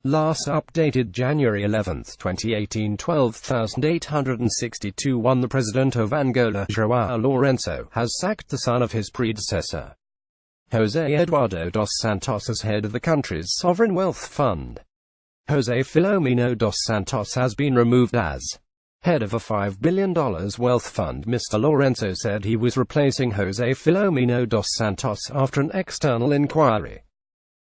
Last updated January 11, 2018, 12,862. 1. The president of Angola, João Lourenço, has sacked the son of his predecessor, José Eduardo dos Santos, as head of the country's sovereign wealth fund. José Filomeno dos Santos has been removed as head of a $5 billion wealth fund. Mr. Lourenço said he was replacing José Filomeno dos Santos after an external inquiry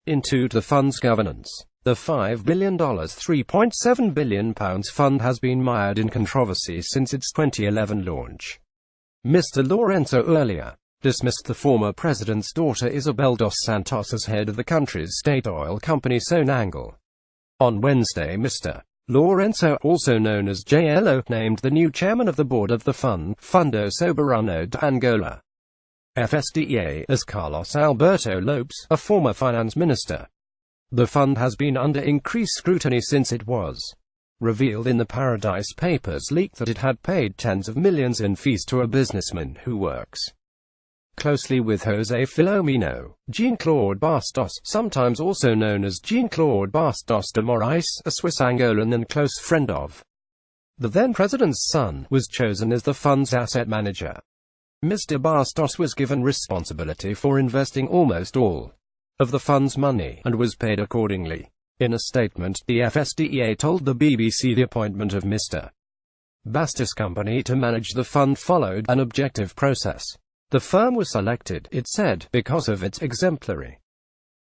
into the fund's governance. The $5 billion £3.7 billion fund has been mired in controversy since its 2011 launch. Mr. Lourenço earlier dismissed the former president's daughter Isabel dos Santos as head of the country's state oil company Sonangol. On Wednesday, Mr. Lourenço, also known as JLO, named the new chairman of the board of the fund, Fundo Soberano de Angola, FSDA, as Carlos Alberto Lopes, a former finance minister. The fund has been under increased scrutiny since it was revealed in the Paradise Papers leak that it had paid tens of millions in fees to a businessman who works closely with José Filomeno. Jean-Claude Bastos, sometimes also known as Jean-Claude Bastos de Moraes, a Swiss-Angolan and close friend of the then-president's son, was chosen as the fund's asset manager. Mr. Bastos was given responsibility for investing almost all of the fund's money, and was paid accordingly. In a statement, the FSDA told the BBC the appointment of Mr. Bastos' company to manage the fund followed an objective process. The firm was selected, it said, because of its exemplary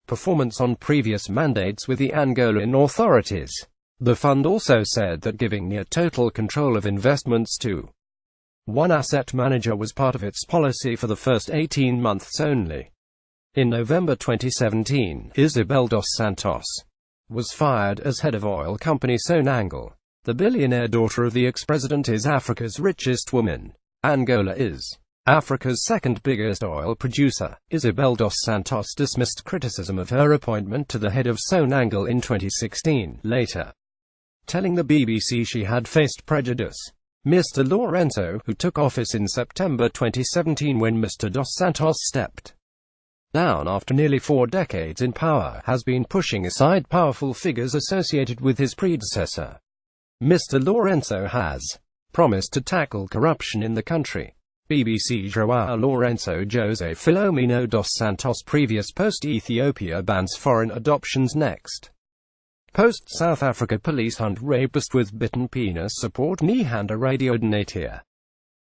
performance on previous mandates with the Angolan authorities. The fund also said that giving near total control of investments to one asset manager was part of its policy for the first 18 months only. In November 2017, Isabel dos Santos was fired as head of oil company Sonangol. The billionaire daughter of the ex-president is Africa's richest woman. Angola is Africa's second biggest oil producer. Isabel dos Santos dismissed criticism of her appointment to the head of Sonangol in 2016, later telling the BBC she had faced prejudice. Mr. Lourenço, who took office in September 2017 when Mr. dos Santos stepped down after nearly 4 decades in power, has been pushing aside powerful figures associated with his predecessor. Mr. Lourenço has promised to tackle corruption in the country. BBC. João Lourenço. José Filomeno dos Santos. Previous post: Ethiopia bans foreign adoptions. Next post: South Africa police hunt rapist with bitten penis. Support Nihanda Radio. Donate here.